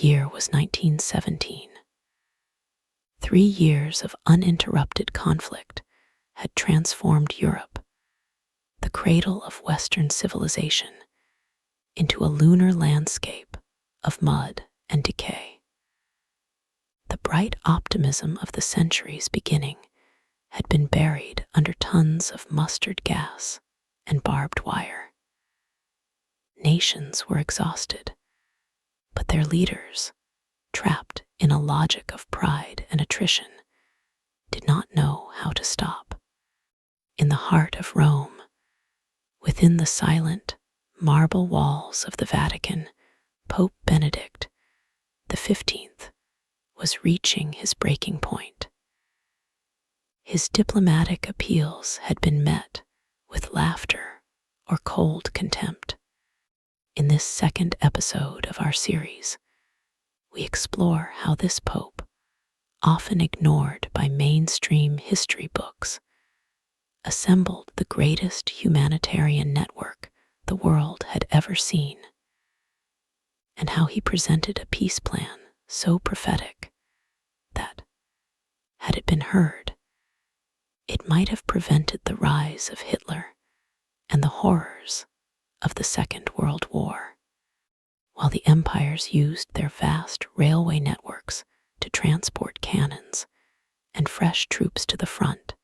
year was 1917. 3 years of uninterrupted conflict had transformed Europe, the cradle of Western civilization, into a lunar landscape of mud and decay. The bright optimism of the century's beginning had been buried under tons of mustard gas and barbed wire. Nations were exhausted, but their leaders, trapped in a logic of pride and attrition, did not know how to stop. In the heart of Rome, within the silent marble walls of the Vatican, Pope Benedict XV was reaching his breaking point. His diplomatic appeals had been met with laughter or cold contempt. In this second episode of our series, we explore how this pope, often ignored by mainstream history books, assembled the greatest humanitarian network the world had ever seen, and how he presented a peace plan so prophetic that, had it been heard, it might have prevented the rise of Hitler and the horrors of the Second World War. While the empires used their vast railway networks to transport cannons and fresh troops to the front,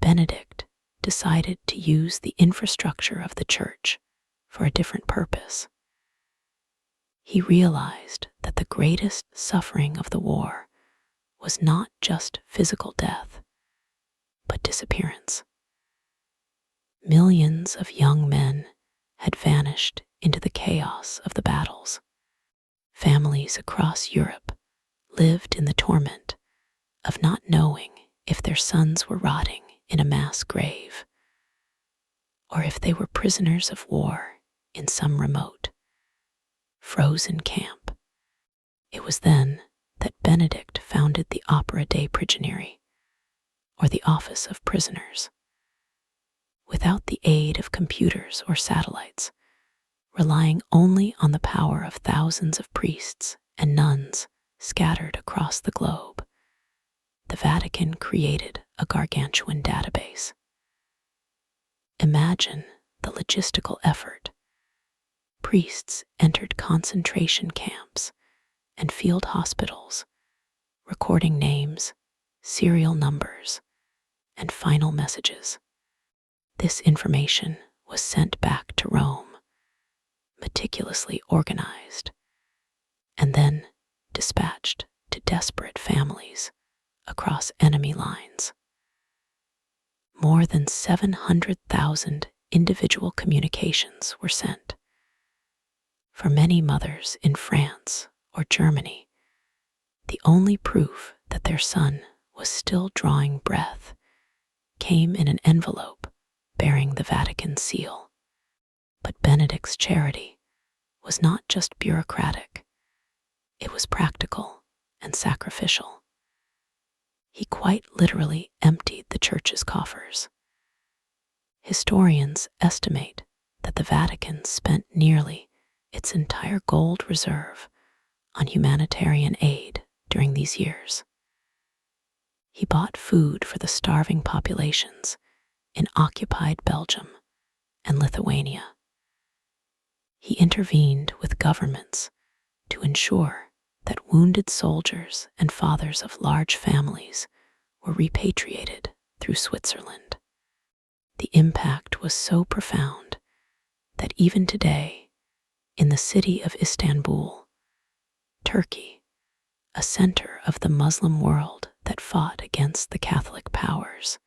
Benedict decided to use the infrastructure of the church for a different purpose. He realized that the greatest suffering of the war was not just physical death, but disappearance. Millions of young men had vanished into the chaos of the battles. Families across Europe lived in the torment of not knowing if their sons were rotting in a mass grave, or if they were prisoners of war in some remote, frozen camp. It was then that Benedict founded the Opera dei Prigionieri, or the Office of Prisoners. Without the aid of computers or satellites, relying only on the power of thousands of priests and nuns scattered across the globe, the Vatican created a gargantuan database. Imagine the logistical effort. Priests entered concentration camps and field hospitals, recording names, serial numbers, and final messages. This information was sent back to Rome, meticulously organized, and then dispatched to desperate families across enemy lines. More than 700,000 individual communications were sent. For many mothers in France or Germany, the only proof that their son was still drawing breath came in an envelope bearing the Vatican seal. But Benedict's charity was not just bureaucratic, it was practical and sacrificial. He quite literally emptied the church's coffers. Historians estimate that the Vatican spent nearly its entire gold reserve on humanitarian aid during these years. He bought food for the starving populations in occupied Belgium and Lithuania. He intervened with governments to ensure that wounded soldiers and fathers of large families were repatriated through Switzerland. The impact was so profound that even today, in the city of Istanbul, Turkey, a center of the Muslim world that fought against the Catholic powers,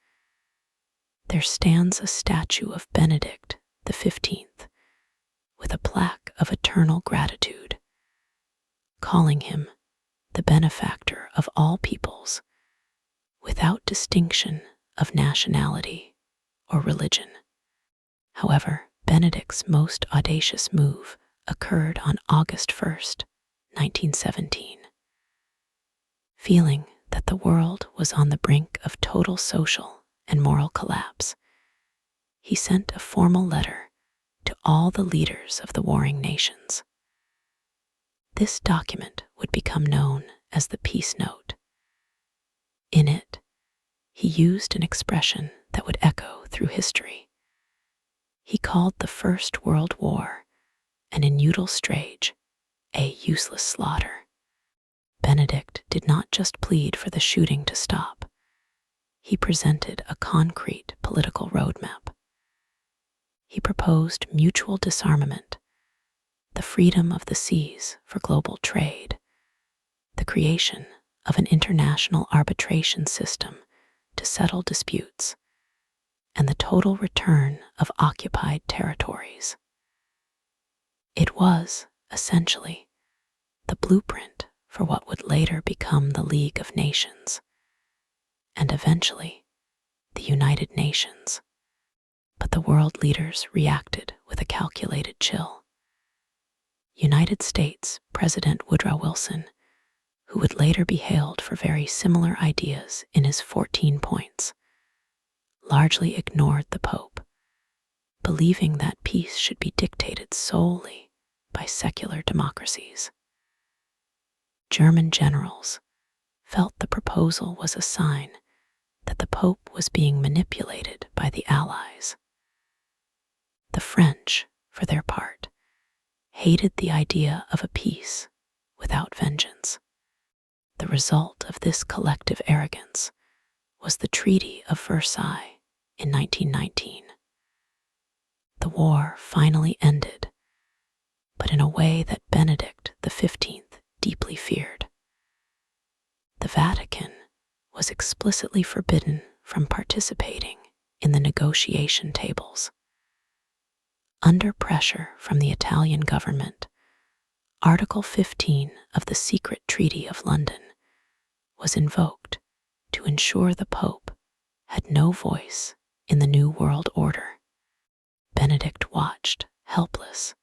there stands a statue of Benedict XV with a plaque of eternal gratitude, calling him the benefactor of all peoples, without distinction of nationality or religion. However, Benedict's most audacious move occurred on August 1st, 1917. Feeling that the world was on the brink of total social and moral collapse, he sent a formal letter to all the leaders of the warring nations. This document would become known as the Peace Note. In it, he used an expression that would echo through history. He called the First World War an inutile strage, a useless slaughter. Benedict did not just plead for the shooting to stop. He presented a concrete political roadmap. He proposed mutual disarmament, the freedom of the seas for global trade, the creation of an international arbitration system to settle disputes, and the total return of occupied territories. It was, essentially, the blueprint for what would later become the League of Nations, and eventually the United Nations. But the world leaders reacted with a calculated chill. United States President Woodrow Wilson, who would later be hailed for very similar ideas in his 14 points, largely ignored the Pope, believing that peace should be dictated solely by secular democracies. German generals felt the proposal was a sign that the Pope was being manipulated by the Allies. The French, for their part, hated the idea of a peace without vengeance. The result of this collective arrogance was the Treaty of Versailles in 1919. The war finally ended, but in a way that Benedict XV deeply feared. The Vatican was explicitly forbidden from participating in the negotiation tables. Under pressure from the Italian government, Article 15 of the Secret Treaty of London was invoked to ensure the Pope had no voice in the New World Order. Benedict watched, helpless,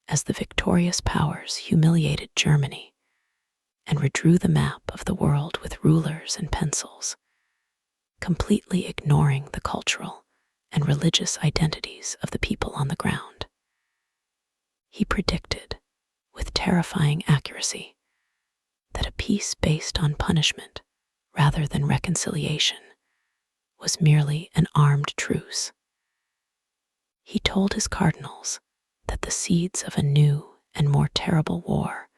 as the victorious powers humiliated Germany and redrew the map of the world with rulers and pencils, completely ignoring the cultural and religious identities of the people on the ground. He predicted, with terrifying accuracy, that a peace based on punishment rather than reconciliation was merely an armed truce. He told his cardinals that the seeds of a new and more terrible war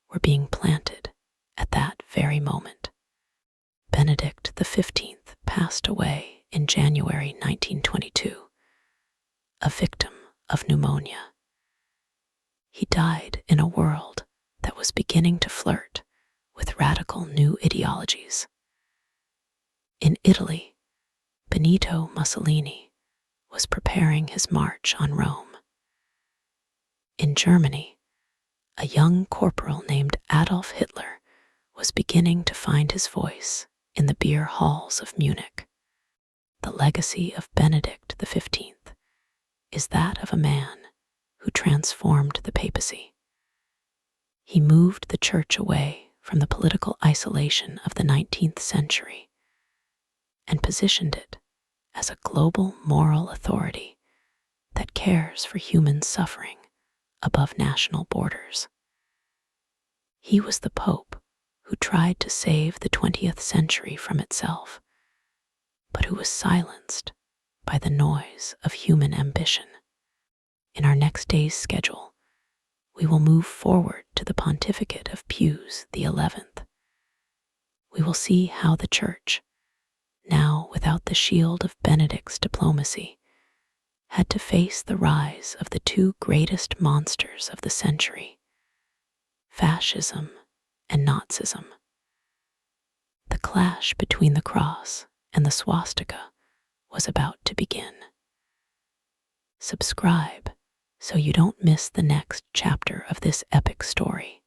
were being planted at that very moment. Benedict XV passed away in January 1922, a victim of pneumonia. He died in a world that was beginning to flirt with radical new ideologies. In Italy, Benito Mussolini was preparing his march on Rome. In Germany, a young corporal named Adolf Hitler was beginning to find his voice in the beer halls of Munich. The legacy of Benedict XV is that of a man who transformed the papacy. He moved the church away from the political isolation of the 19th century and positioned it as a global moral authority that cares for human suffering above national borders. He was the Pope who tried to save the 20th century from itself, but who was silenced by the noise of human ambition. In our next day's schedule, we will move forward to the pontificate of Pius XI. We will see how the Church, now without the shield of Benedict's diplomacy, had to face the rise of the two greatest monsters of the century, fascism and Nazism. The clash between the cross and the swastika was about to begin. Subscribe so you don't miss the next chapter of this epic story.